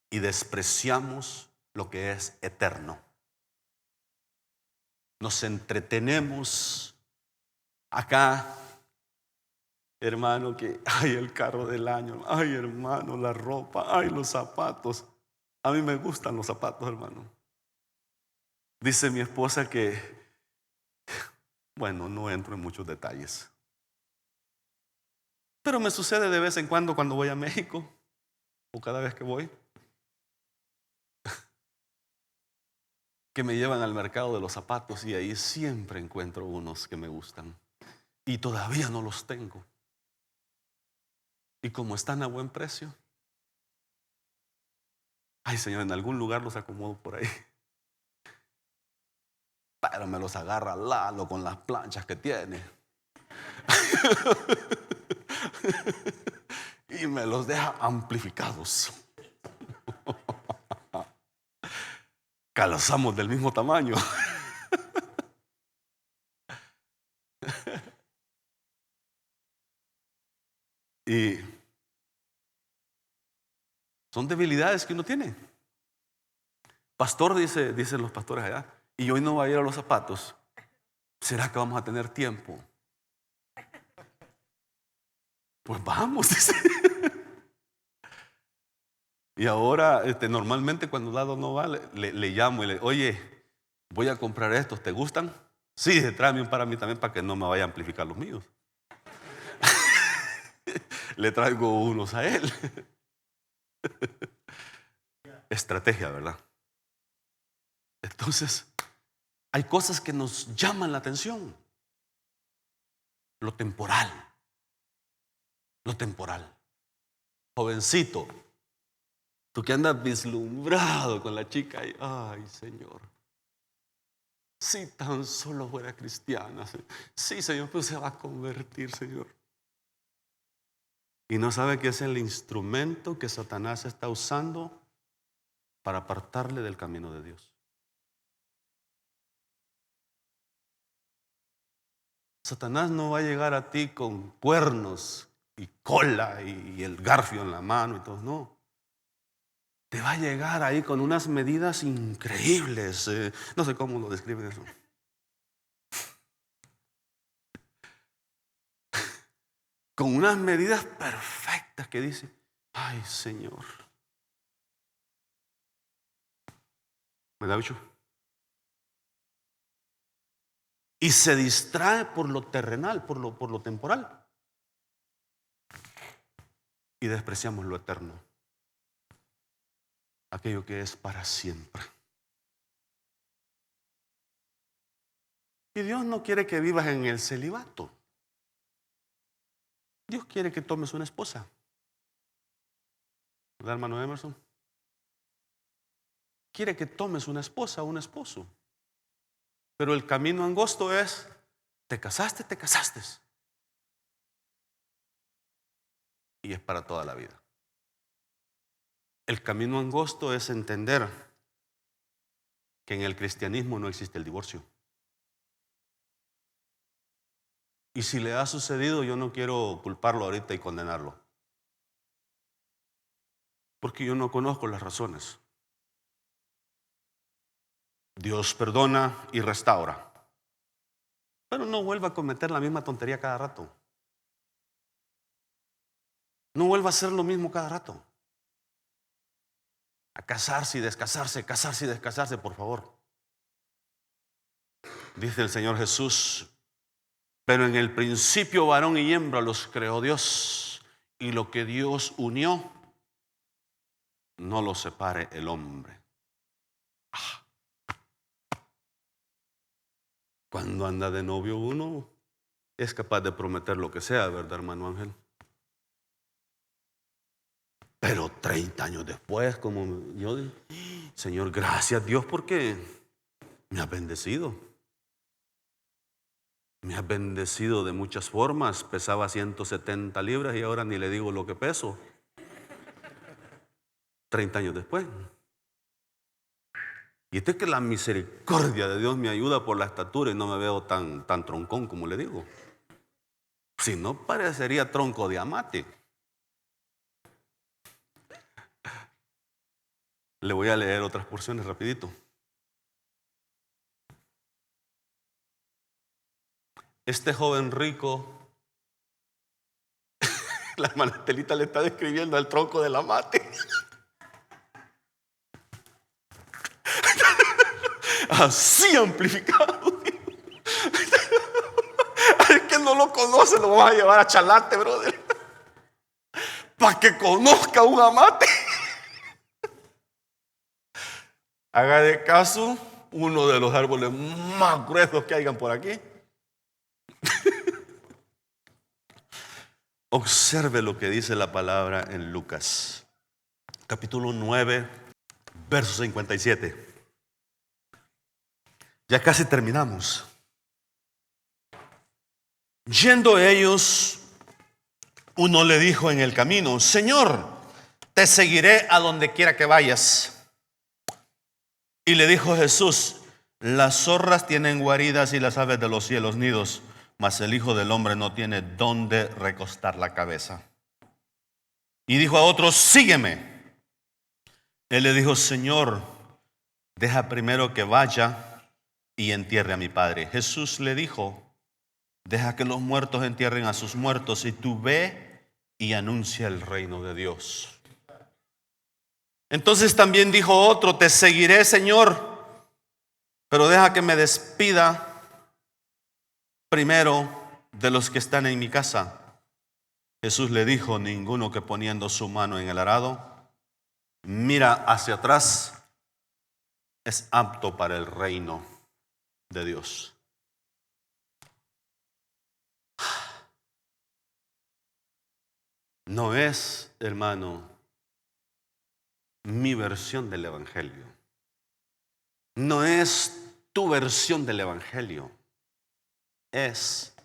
A: y despreciamos lo que es eterno. Nos entretenemos acá, hermano, que ay, el carro del año, ay, hermano, la ropa, ay, los zapatos. A mí me gustan los zapatos, hermano. Dice mi esposa que, bueno, no entro en muchos detalles, pero me sucede de vez en cuando voy a México o cada vez que voy, que me llevan al mercado de los zapatos y ahí siempre encuentro unos que me gustan y todavía no los tengo. Y como están a buen precio, ay, Señor, en algún lugar los acomodo por ahí. Pero me los agarra Lalo con las planchas que tiene. Y me los deja amplificados. Calzamos del mismo tamaño. Y son debilidades que uno tiene. Pastor, dicen los pastores allá, y hoy no va a ir a los zapatos. ¿Será que vamos a tener tiempo? Pues vamos, dice. Y ahora, normalmente cuando Lado no va, le llamo y le oye, voy a comprar estos, ¿te gustan? Sí, tráeme un para mí también para que no me vaya a amplificar los míos. Le traigo unos a él. estrategia, ¿verdad? Entonces, hay cosas que nos llaman la atención. Lo temporal. Lo temporal. Jovencito, tú que andas vislumbrado con la chica y, ay, Señor, si tan solo fuera cristiana, sí, Señor, pues se va a convertir, Señor. Y no sabe que es el instrumento que Satanás está usando para apartarle del camino de Dios. Satanás no va a llegar a ti con cuernos y cola y el garfio en la mano y todo, no. Te va a llegar ahí con unas medidas increíbles. No sé cómo lo describen eso. Con unas medidas perfectas que dice, ay, Señor. ¿Verdad, bicho? Y se distrae por lo terrenal, por lo temporal. Y despreciamos lo eterno. Aquello que es para siempre. Y Dios no quiere que vivas en el celibato. Dios quiere que tomes una esposa. ¿Verdad, hermano Emerson? Quiere que tomes una esposa o un esposo. Pero el camino angosto es, te casaste, te casaste. Y es para toda la vida. El camino angosto es entender que en el cristianismo no existe el divorcio. Y si le ha sucedido, yo no quiero culparlo ahorita y condenarlo. Porque yo no conozco las razones. Dios perdona y restaura. Pero no vuelva a cometer la misma tontería cada rato. No vuelva a hacer lo mismo cada rato. A casarse y descasarse, casarse y descasarse, por favor. Dice el Señor Jesús, pero en el principio varón y hembra los creó Dios, y lo que Dios unió, no lo separe el hombre. Cuando anda de novio uno, es capaz de prometer lo que sea, ¿verdad, hermano Ángel? Pero 30 años después, como yo digo, Señor, gracias Dios porque me has bendecido. Me has bendecido de muchas formas. Pesaba 170 libras y ahora ni le digo lo que peso. 30 años después. Y esto es que la misericordia de Dios me ayuda por la estatura y no me veo tan troncón como le digo. Si no, parecería tronco de amate. Le voy a leer otras porciones rapidito. Este joven rico, la hermana Estelita le está describiendo el tronco del amate. Así amplificado. Es que no lo conoce, lo vamos a llevar a Chalate, brother. Para que conozca un amate. Haga de caso uno de los árboles más gruesos que hayan por aquí. Observe lo que dice la palabra en Lucas, capítulo 9, verso 57. Ya casi terminamos. Yendo ellos, uno le dijo en el camino, Señor, te seguiré a donde quiera que vayas. Y le dijo Jesús, las zorras tienen guaridas y las aves de los cielos nidos, mas el Hijo del Hombre no tiene dónde recostar la cabeza. Y dijo a otros, sígueme. Él le dijo, Señor, deja primero que vaya y entierre a mi padre. Jesús le dijo, deja que los muertos entierren a sus muertos y tú ve y anuncia el reino de Dios. Entonces también dijo otro, te seguiré, Señor, pero deja que me despida primero de los que están en mi casa. Jesús le dijo, ninguno que poniendo su mano en el arado mira hacia atrás, es apto para el reino de Dios. No es, hermano, mi versión del Evangelio. No es tu versión del Evangelio. Es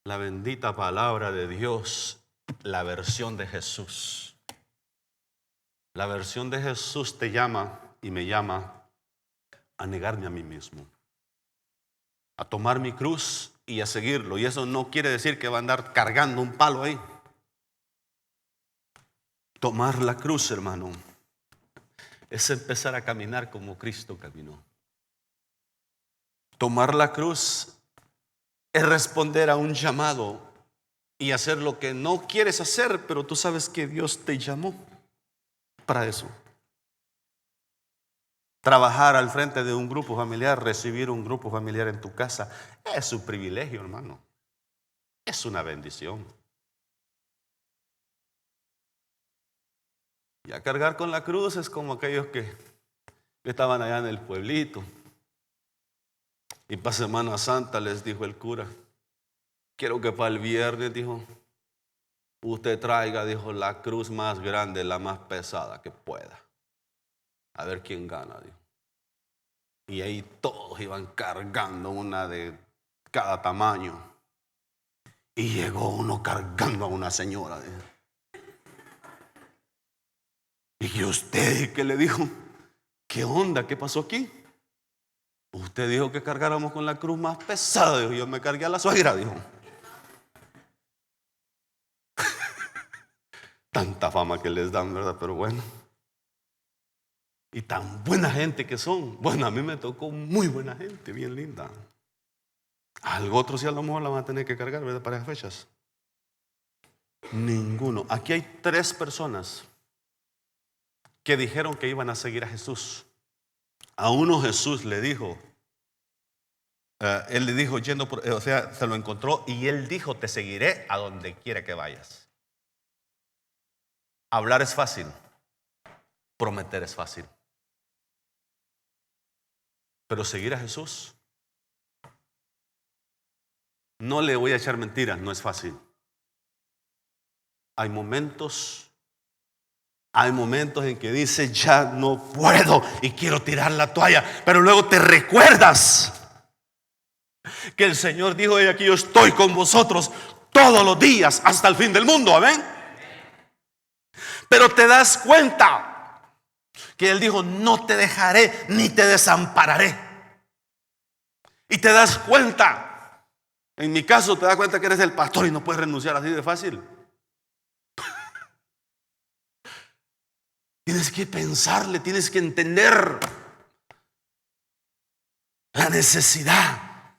A: la bendita palabra de Dios, la versión de Jesús. La versión de Jesús te llama y me llama a negarme a mí mismo, a tomar mi cruz y a seguirlo. Y eso no quiere decir que va a andar cargando un palo ahí. Tomar la cruz, hermano, es empezar a caminar como Cristo caminó. Tomar la cruz es responder a un llamado y hacer lo que no quieres hacer, pero tú sabes que Dios te llamó para eso. Trabajar al frente de un grupo familiar, recibir un grupo familiar en tu casa, es un privilegio, hermano. Es una bendición. Y a cargar con la cruz es como aquellos que estaban allá en el pueblito. Y para Semana Santa les dijo el cura: quiero que para el viernes, dijo, usted traiga, dijo, la cruz más grande, la más pesada que pueda. A ver quién gana, dijo. Y ahí todos iban cargando una de cada tamaño. Y llegó uno cargando a una señora, dijo. Y usted, ¿qué le dijo? ¿Qué onda? ¿Qué pasó aquí? Usted dijo que cargáramos con la cruz más pesada, dijo. Yo me cargué a la suegra, dijo. Tanta fama que les dan, ¿verdad? Pero bueno. Y tan buena gente que son. Bueno, a mí me tocó muy buena gente, bien linda. Algo otro sí a lo mejor la van a tener que cargar, ¿verdad? Para esas fechas. Ninguno. Aquí hay 3 personas que dijeron que iban a seguir a Jesús. A uno Jesús le dijo, él le dijo yendo por, o sea, se lo encontró y él dijo: te seguiré a donde quiera que vayas. Hablar es fácil, prometer es fácil, pero seguir a Jesús, no le voy a echar mentiras, no es fácil. Hay momentos en que dices: ya no puedo y quiero tirar la toalla, pero luego te recuerdas que el Señor dijo: aquí yo estoy con vosotros todos los días hasta el fin del mundo, amén. Pero te das cuenta que Él dijo: no te dejaré ni te desampararé. Y te das cuenta, en mi caso te das cuenta que eres el pastor y no puedes renunciar así de fácil. Tienes que pensarle, tienes que entender la necesidad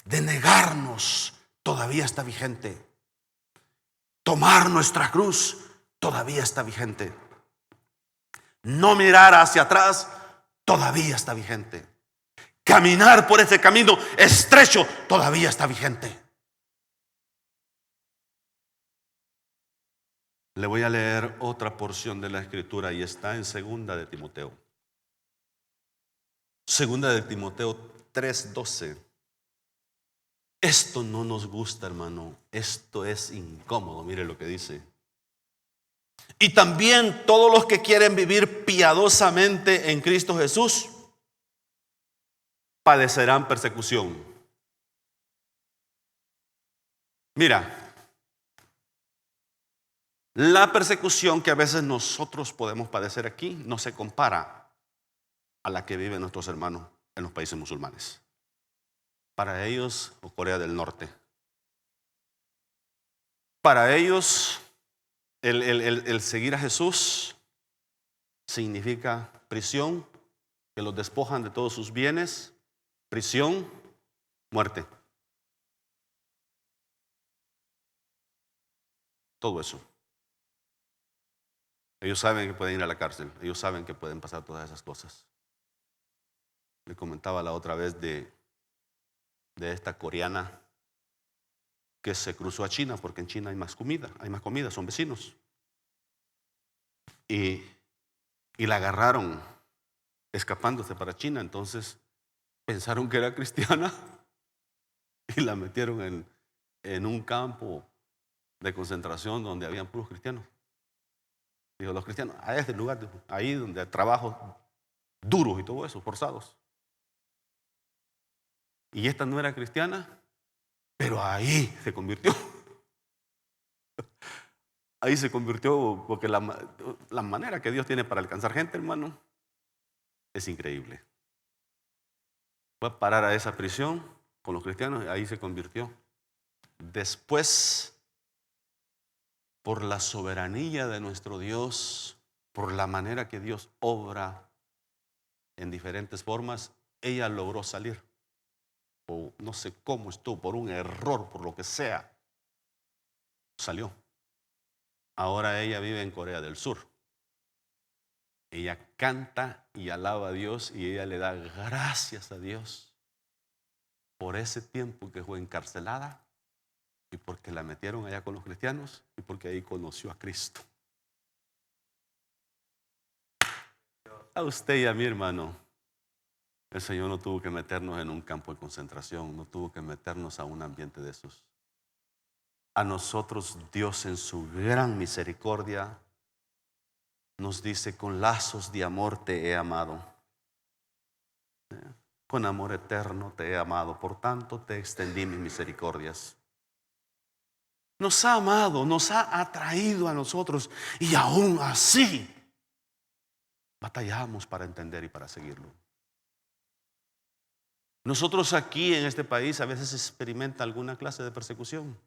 A: de negarnos. Todavía está vigente. Tomar nuestra cruz todavía está vigente. No mirar hacia atrás todavía está vigente. Caminar por ese camino estrecho todavía está vigente. Le voy a leer otra porción de la escritura y está en Segunda de Timoteo. Segunda de Timoteo 3:12. Esto no nos gusta, hermano. Esto es incómodo. Mire lo que dice. Y también todos los que quieren vivir piadosamente en Cristo Jesús padecerán persecución. Mira, la persecución que a veces nosotros podemos padecer aquí no se compara a la que viven nuestros hermanos en los países musulmanes. Para ellos, o Corea del Norte, para ellos el seguir a Jesús significa prisión, que los despojan de todos sus bienes, prisión, muerte. Todo eso. Ellos saben que pueden ir a la cárcel, ellos saben que pueden pasar todas esas cosas. Le comentaba la otra vez de esta coreana que se cruzó a China, porque en China hay más comida, son vecinos. y, y la agarraron escapándose para China. Entonces pensaron que era cristiana y la metieron en un campo de concentración donde habían puros cristianos. Dijo, los cristianos, a este lugar, ahí donde hay trabajos duros y todo eso, forzados. Y esta no era cristiana, pero ahí se convirtió. Ahí se convirtió, porque la manera que Dios tiene para alcanzar gente, hermano, es increíble. Fue a parar a esa prisión con los cristianos y ahí se convirtió. Después, por la soberanía de nuestro Dios, por la manera que Dios obra en diferentes formas, ella logró salir. O no sé cómo estuvo, por un error, por lo que sea, salió. Ahora ella vive en Corea del Sur. Ella canta y alaba a Dios y ella le da gracias a Dios por ese tiempo que fue encarcelada y porque la metieron allá con los cristianos y porque ahí conoció a Cristo. A usted y a mi hermano, el Señor no tuvo que meternos en un campo de concentración, no tuvo que meternos a un ambiente de esos. A nosotros Dios en su gran misericordia nos dice, con lazos de amor te he amado. Con amor eterno te he amado, por tanto te extendí mis misericordias. Nos ha amado, nos ha atraído a nosotros y aún así batallamos para entender y para seguirlo. Nosotros aquí en este país a veces experimenta alguna clase de persecución.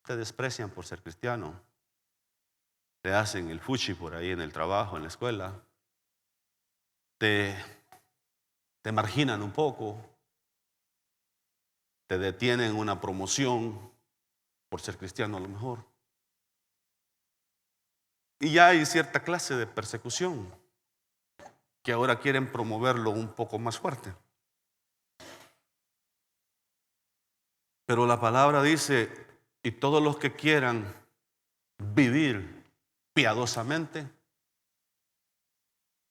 A: Te desprecian por ser cristiano. Te hacen el fuchi por ahí en el trabajo, en la escuela. Te marginan un poco. Te detienen una promoción por ser cristiano a lo mejor. Y ya hay cierta clase de persecución que ahora quieren promoverlo un poco más fuerte. Pero la palabra dice, y todos los que quieran vivir piadosamente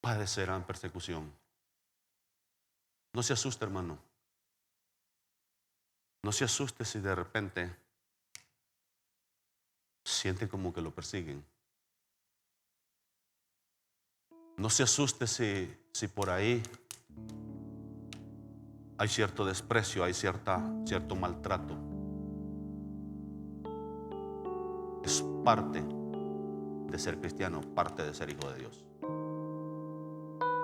A: padecerán persecución. No se asuste, hermano. No se asuste si de repente siente como que lo persiguen. No se asuste si por ahí hay cierto desprecio, hay cierto maltrato. Es parte de ser cristiano, parte de ser hijo de Dios.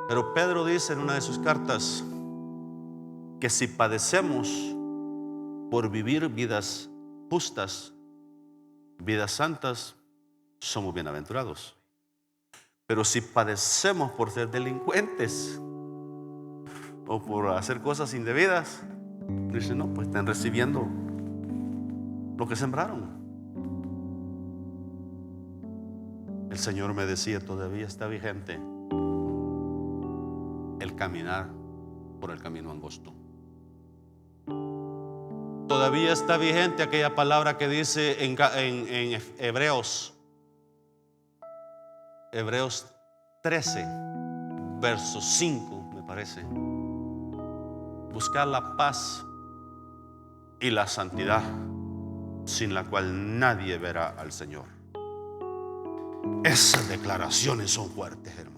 A: Pero Pedro dice en una de sus cartas que si padecemos por vivir vidas justas, vidas santas, somos bienaventurados. Pero si padecemos por ser delincuentes o por hacer cosas indebidas, dice, no, pues están recibiendo lo que sembraron. El Señor me decía, todavía está vigente el caminar por el camino angosto. Todavía está vigente aquella palabra que dice en Hebreos 13, verso 5, me parece. Buscar la paz y la santidad, sin la cual nadie verá al Señor. Esas declaraciones son fuertes, hermano.